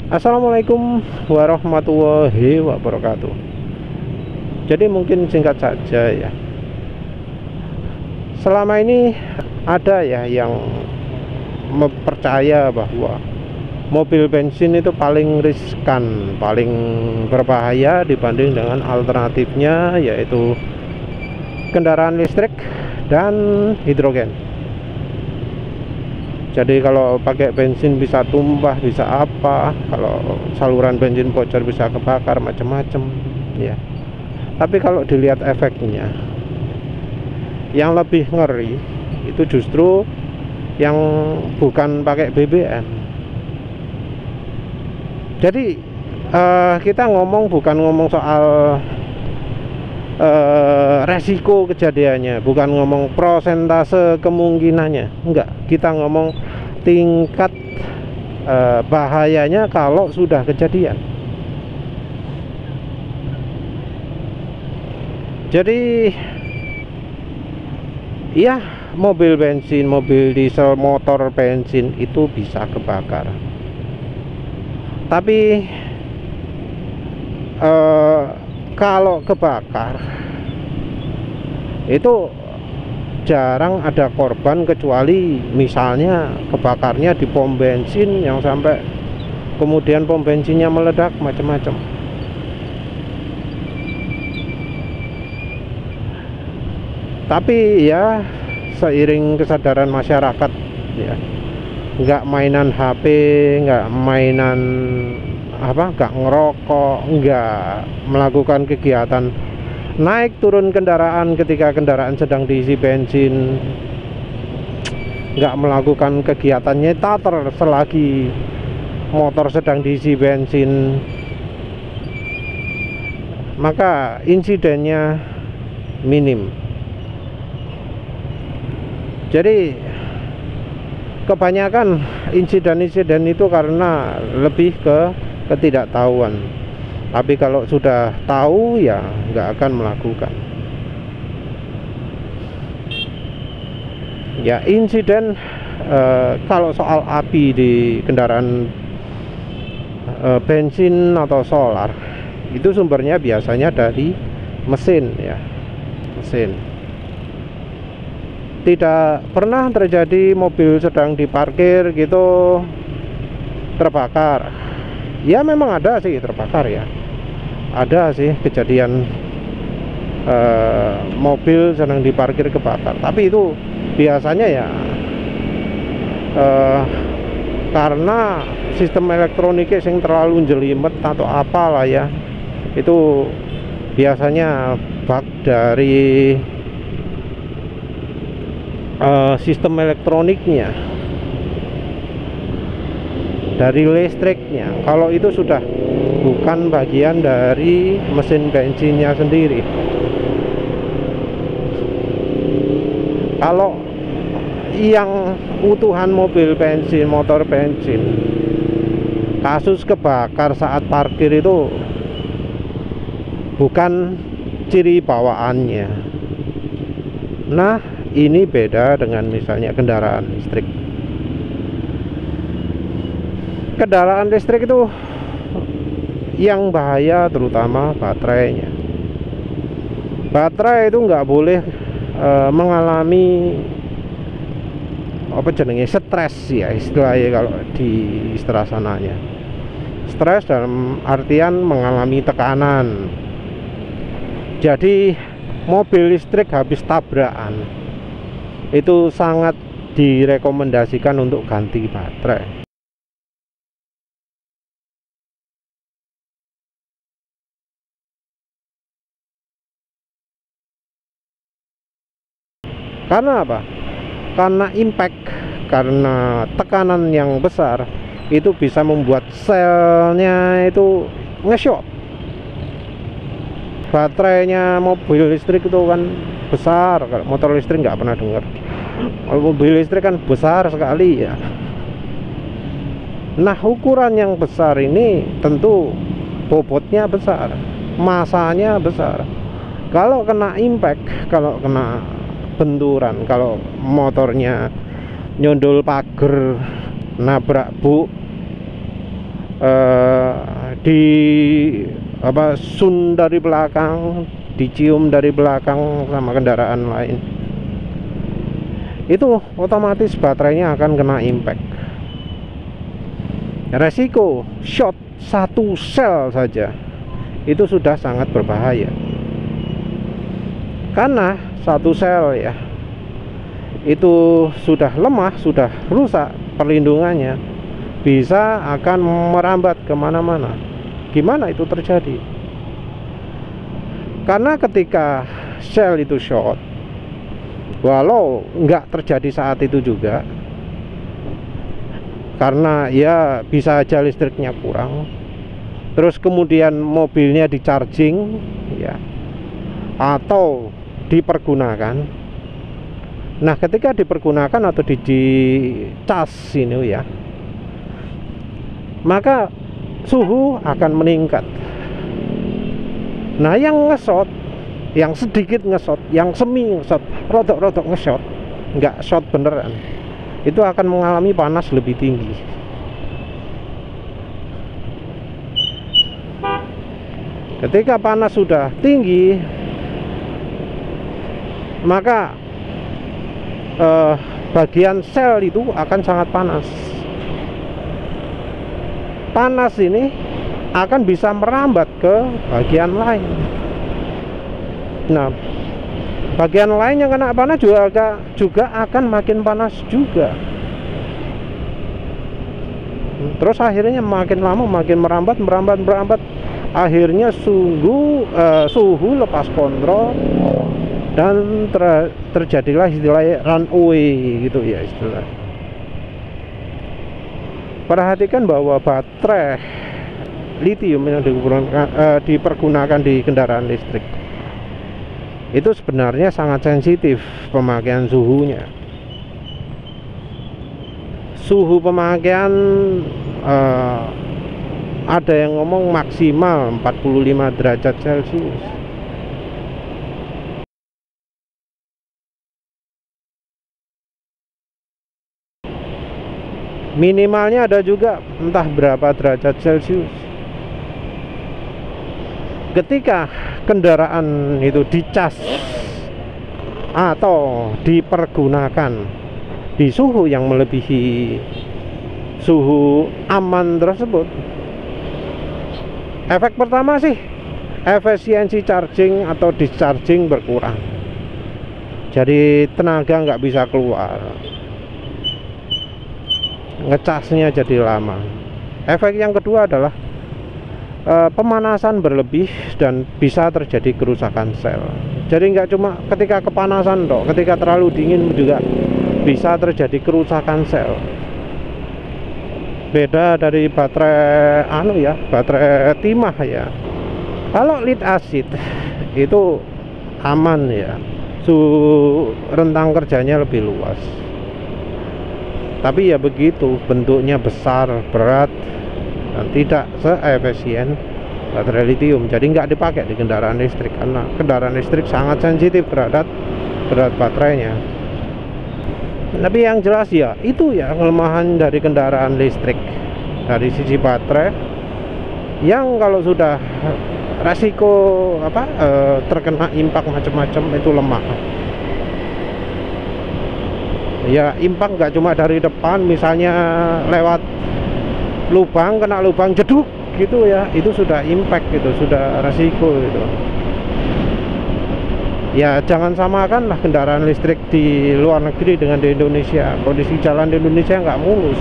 Assalamualaikum warahmatullahi wabarakatuh. Jadi mungkin singkat saja ya. Selama ini ada ya yang mempercaya bahwa mobil bensin itu paling riskan, paling berbahaya dibanding dengan alternatifnya, yaitu kendaraan listrik dan hidrogen. Jadi kalau pakai bensin bisa tumpah, bisa apa, kalau saluran bensin bocor bisa kebakar, macam-macam ya. Tapi kalau dilihat efeknya, yang lebih ngeri itu justru yang bukan pakai BBM. Jadi kita bukan ngomong soal resiko kejadiannya, bukan ngomong prosentase kemungkinannya, enggak. Kita ngomong tingkat bahayanya kalau sudah kejadian. Jadi ya, mobil bensin, mobil diesel, motor bensin itu bisa kebakar. Tapi kalau kebakar itu jarang ada korban, kecuali misalnya kebakarnya di pom bensin yang sampai kemudian pom bensinnya meledak, macam-macam. Tapi ya, seiring kesadaran masyarakat ya, nggak mainan HP, nggak mainan nggak ngerokok, nggak melakukan kegiatan naik turun kendaraan ketika kendaraan sedang diisi bensin, nggak melakukan kegiatan nyetater selagi motor sedang diisi bensin, maka insidennya minim. Jadi kebanyakan insiden-insiden itu karena lebih ke ketidaktahuan. Tapi kalau sudah tahu ya nggak akan melakukan. Ya, insiden kalau soal api di kendaraan bensin atau solar itu sumbernya biasanya dari mesin ya, mesin. Tidak pernah terjadi mobil sedang diparkir gitu terbakar. Ya memang ada sih terbakar ya, ada sih kejadian mobil sedang diparkir kebakar. Tapi itu biasanya ya karena sistem elektroniknya yang terlalu jelimet atau apalah ya, itu biasanya bug dari sistem elektroniknya, dari listriknya. Kalau itu sudah bukan bagian dari mesin bensinnya sendiri. Kalau yang utuhan mobil bensin, motor bensin, kasus kebakar saat parkir itu bukan ciri bawaannya. Nah, ini beda dengan misalnya kendaraan listrik. Kendaraan listrik itu yang bahaya terutama baterainya. Baterai itu nggak boleh mengalami stres ya istilahnya, kalau di istilah sananya. Stres dalam artian mengalami tekanan. Jadi mobil listrik habis tabrakan itu sangat direkomendasikan untuk ganti baterai. Karena apa? Karena impact, karena tekanan yang besar itu bisa membuat selnya itu nge-short. Baterainya mobil listrik itu kan besar, kalau motor listrik nggak pernah dengar. Kalau mobil listrik kan besar sekali ya. Nah, ukuran yang besar ini tentu bobotnya besar, masanya besar. Kalau kena impact, kalau kena benturan, kalau motornya nyundul pagar, nabrak di sun dari belakang, dicium dari belakang sama kendaraan lain, itu otomatis baterainya akan kena impact. Resiko short satu sel saja itu sudah sangat berbahaya, karena satu sel ya itu sudah lemah, sudah rusak perlindungannya, bisa akan merambat kemana-mana. Gimana itu terjadi? Karena ketika sel itu short, walau nggak terjadi saat itu juga, karena ya bisa aja listriknya kurang, terus kemudian mobilnya di charging ya, atau dipergunakan. Nah, ketika dipergunakan atau di cas ini ya, maka suhu akan meningkat. Nah, yang ngesot, yang sedikit ngesot, yang semi ngesot, rodok-rodok ngesot, nggak shot beneran, itu akan mengalami panas lebih tinggi. Ketika panas sudah tinggi, maka bagian sel itu akan sangat panas. Panas ini akan bisa merambat ke bagian lain. Nah, bagian lain yang kena panas juga akan makin panas juga. Terus akhirnya makin lama makin merambat. Akhirnya suhu lepas kontrol, dan terjadilah istilahnya runaway gitu ya istilah. Perhatikan bahwa baterai lithium yang dipergunakan di kendaraan listrik itu sebenarnya sangat sensitif pemakaian suhunya. Suhu pemakaian ada yang ngomong maksimal 45 derajat Celcius. Minimalnya ada juga entah berapa derajat Celcius. Ketika kendaraan itu dicas atau dipergunakan di suhu yang melebihi suhu aman tersebut, efek pertama sih efisiensi charging atau discharging berkurang, jadi tenaga nggak bisa keluar, ngecasnya jadi lama. Efek yang kedua adalah pemanasan berlebih dan bisa terjadi kerusakan sel. Jadi nggak cuma ketika kepanasan toh, ketika terlalu dingin juga bisa terjadi kerusakan sel. Beda dari baterai baterai timah ya. Kalau lead acid itu aman ya, rentang kerjanya lebih luas. Tapi ya begitu, bentuknya besar, berat, dan tidak seefisien baterai lithium. Jadi nggak dipakai di kendaraan listrik, karena kendaraan listrik sangat sensitif terhadap berat baterainya. Tapi yang jelas ya itu ya kelemahan dari kendaraan listrik dari sisi baterai, yang kalau sudah resiko terkena impak macam-macam itu lemah. Ya impak nggak cuma dari depan, misalnya lewat lubang, kena lubang jeduk gitu ya, itu sudah impact gitu, sudah resiko gitu. Ya jangan samakan lah kendaraan listrik di luar negeri dengan di Indonesia. Kondisi jalan di Indonesia nggak mulus,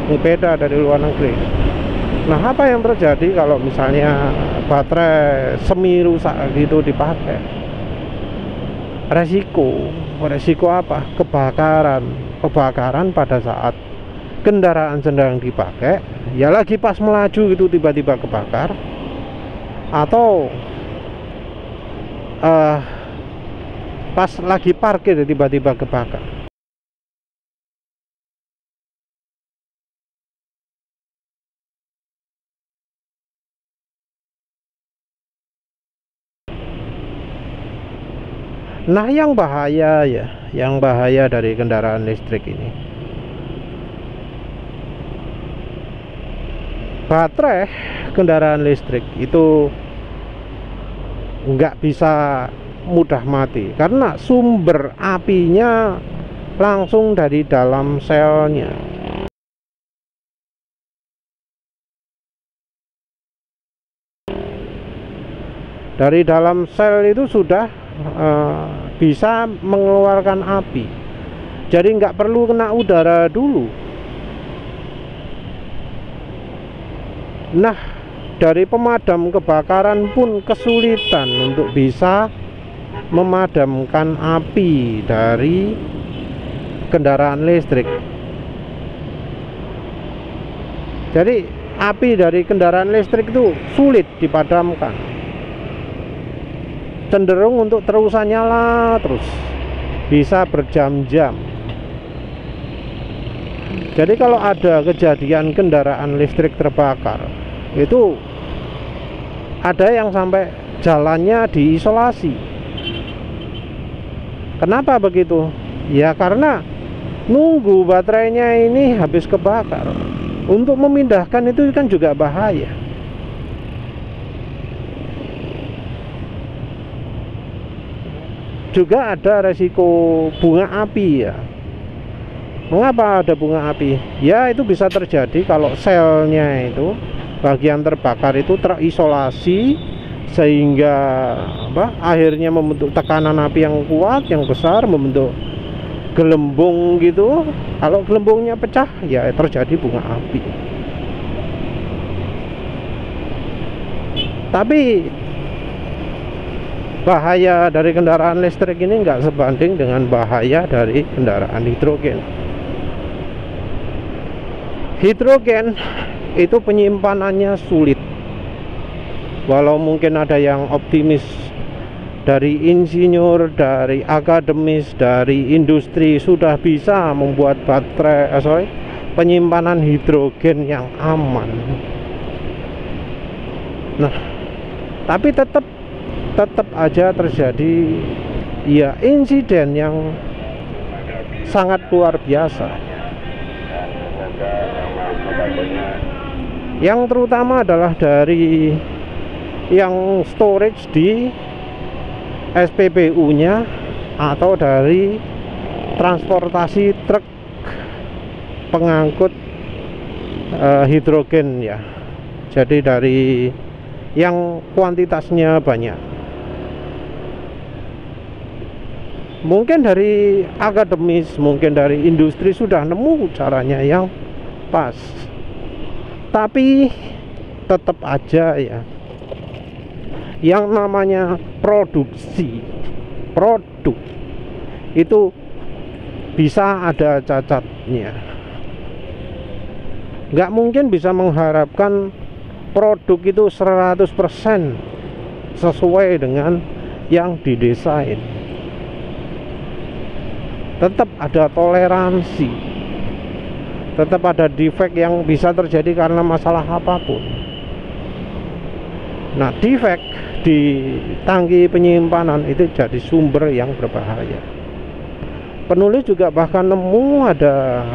ini beda dari luar negeri. Nah, apa yang terjadi kalau misalnya baterai semi rusak gitu dipakai? Resiko apa? Kebakaran pada saat kendaraan sedang dipakai, ya lagi pas melaju itu tiba-tiba kebakar, atau pas lagi parkir tiba-tiba kebakar. Nah, yang bahaya dari kendaraan listrik ini, baterai kendaraan listrik itu nggak bisa mudah mati karena sumber apinya langsung dari dalam selnya. Dari dalam sel itu sudah bisa mengeluarkan api, jadi nggak perlu kena udara dulu. Nah, dari pemadam kebakaran pun kesulitan untuk bisa memadamkan api dari kendaraan listrik. Jadi api dari kendaraan listrik itu sulit dipadamkan, cenderung untuk terusan nyala terus, bisa berjam-jam. Jadi kalau ada kejadian kendaraan listrik terbakar, itu ada yang sampai jalannya diisolasi. Kenapa begitu? Ya karena nunggu baterainya ini habis kebakar. Untuk memindahkan itu kan juga bahaya. Juga ada resiko bunga api ya. Mengapa ada bunga api? Ya itu bisa terjadi kalau selnya itu bagian terbakar itu terisolasi sehingga akhirnya membentuk tekanan api yang kuat, yang besar, membentuk gelembung gitu. Kalau gelembungnya pecah ya terjadi bunga api. Tapi bahaya dari kendaraan listrik ini nggak sebanding dengan bahaya dari kendaraan hidrogen. Hidrogen itu penyimpanannya sulit. Walau mungkin ada yang optimis, dari insinyur, dari akademis, dari industri sudah bisa membuat baterai penyimpanan hidrogen yang aman. Nah, tapi tetap aja terjadi ya insiden yang sangat luar biasa, yang terutama adalah dari yang storage di SPBU-nya atau dari transportasi truk pengangkut hidrogen ya. Jadi dari yang kuantitasnya banyak. Mungkin dari akademis, mungkin dari industri sudah nemu caranya yang pas. Tapi tetap aja ya, yang namanya produksi produk itu bisa ada cacatnya. Nggak mungkin bisa mengharapkan produk itu 100% sesuai dengan yang didesain. Tetap ada toleransi, tetap ada defect yang bisa terjadi karena masalah apapun. Nah, defect di tangki penyimpanan itu jadi sumber yang berbahaya. Penulis juga bahkan nemu ada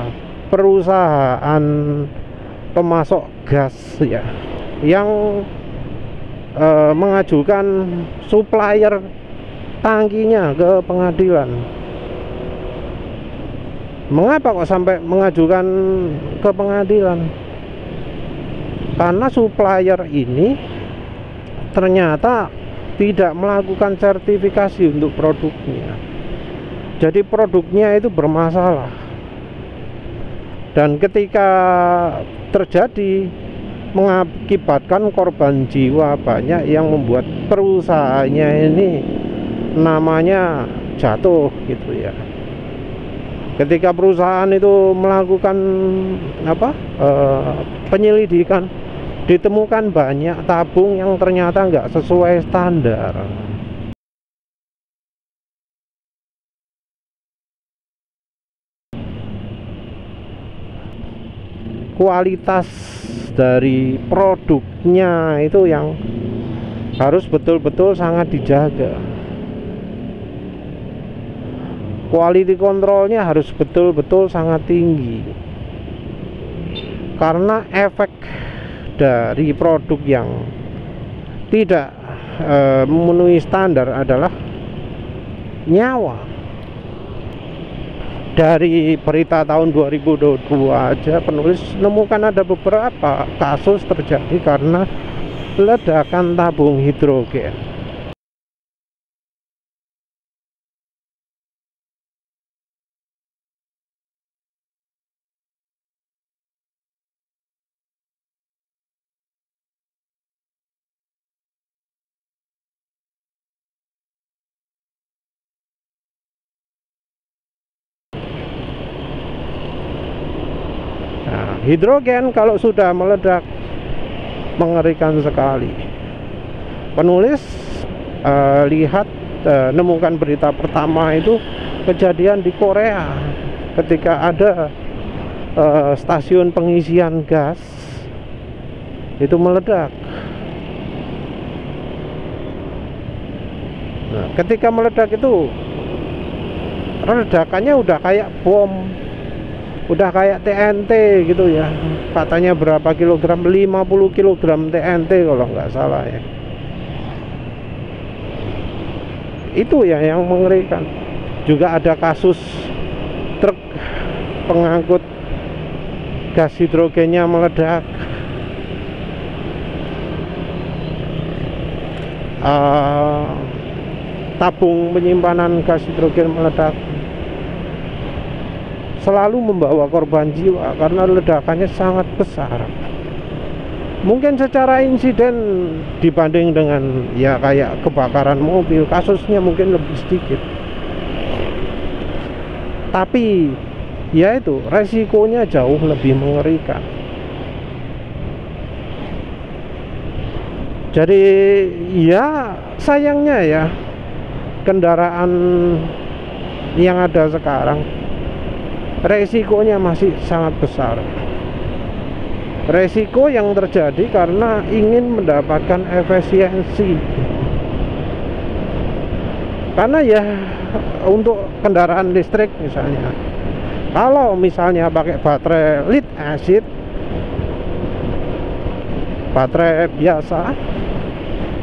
perusahaan pemasok gas ya yang mengajukan supplier tangkinya ke pengadilan. Mengapa kok sampai mengajukan ke pengadilan? Karena supplier ini ternyata tidak melakukan sertifikasi untuk produknya. Jadi produknya itu bermasalah. Dan ketika terjadi mengakibatkan korban jiwa banyak, yang membuat perusahaannya ini namanya jatuh gitu ya. Ketika perusahaan itu melakukan penyelidikan, ditemukan banyak tabung yang ternyata nggak sesuai standar. Kualitas dari produknya itu yang harus betul-betul sangat dijaga. Quality controlnya harus betul-betul sangat tinggi, karena efek dari produk yang tidak memenuhi standar adalah nyawa. Dari berita tahun 2022 aja penulis menemukan ada beberapa kasus terjadi karena ledakan tabung hidrogen. Nah, hidrogen kalau sudah meledak mengerikan sekali. Penulis nemukan berita pertama itu kejadian di Korea ketika ada stasiun pengisian gas itu meledak. Nah, ketika meledak itu ledakannya udah kayak bom, udah kayak TNT gitu ya. Katanya berapa kilogram, 50 kilogram TNT kalau nggak salah ya. Itu ya yang mengerikan. Juga ada kasus truk pengangkut gas hidrogennya meledak. Tabung penyimpanan gas hidrogen meledak, selalu membawa korban jiwa karena ledakannya sangat besar. Mungkin secara insiden dibanding dengan ya kayak kebakaran mobil, kasusnya mungkin lebih sedikit, tapi ya itu resikonya jauh lebih mengerikan. Jadi ya sayangnya ya kendaraan yang ada sekarang resikonya masih sangat besar. Resiko yang terjadi karena ingin mendapatkan efisiensi. Karena ya untuk kendaraan listrik misalnya, kalau misalnya pakai baterai lead acid, baterai biasa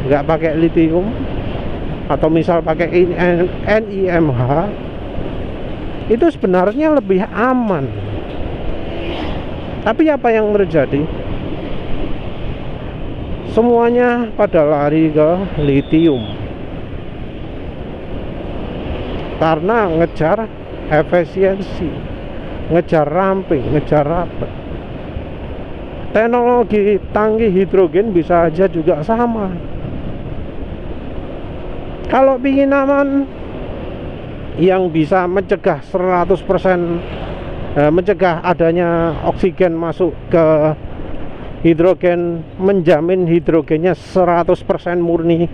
nggak pakai lithium, atau misal pakai NIMH, itu sebenarnya lebih aman. Tapi apa yang terjadi? Semuanya pada lari ke lithium karena ngejar efisiensi, ngejar ramping, ngejar rapat. Teknologi tangki hidrogen bisa aja juga sama. Kalau ingin aman, yang bisa mencegah 100% mencegah adanya oksigen masuk ke hidrogen, menjamin hidrogennya 100% murni,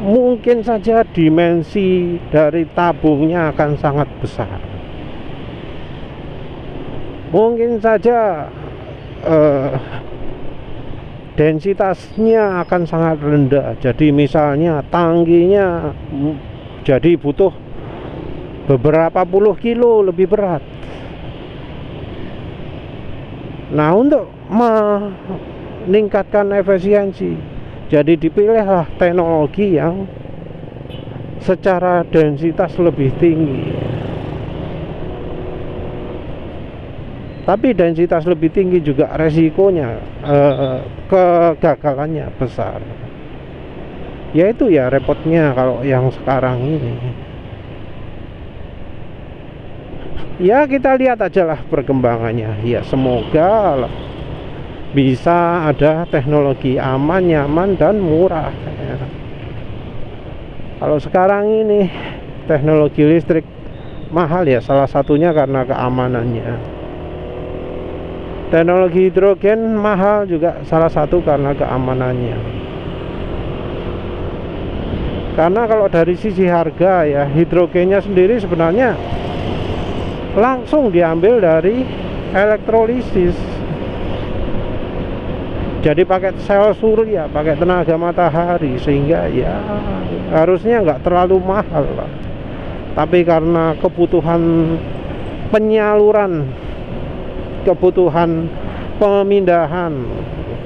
mungkin saja dimensi dari tabungnya akan sangat besar. Mungkin saja densitasnya akan sangat rendah. Jadi misalnya tangkinya jadi butuh beberapa puluh kilo lebih berat. Nah, untuk meningkatkan efisiensi, jadi dipilihlah teknologi yang secara densitas lebih tinggi. Tapi densitas lebih tinggi juga resikonya, kegagalannya besar. Yaitu ya repotnya kalau yang sekarang ini. Ya kita lihat aja lah perkembangannya. Ya semoga bisa ada teknologi aman, nyaman, dan murah ya. Kalau sekarang ini teknologi listrik mahal ya, salah satunya karena keamanannya. Teknologi hidrogen mahal juga salah satu karena keamanannya. Karena kalau dari sisi harga ya, hidrogennya sendiri sebenarnya langsung diambil dari elektrolisis. Jadi pakai sel surya, pakai tenaga matahari, sehingga ya harusnya nggak terlalu mahal lah. Tapi karena kebutuhan penyaluran, kebutuhan pemindahan,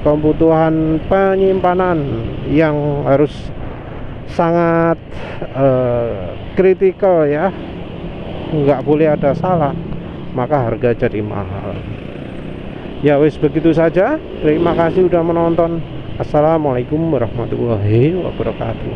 kebutuhan penyimpanan yang harus sangat kritikal ya, nggak boleh ada salah, maka harga jadi mahal. Ya wis, begitu saja. Terima kasih udah menonton. Assalamualaikum warahmatullahi wabarakatuh.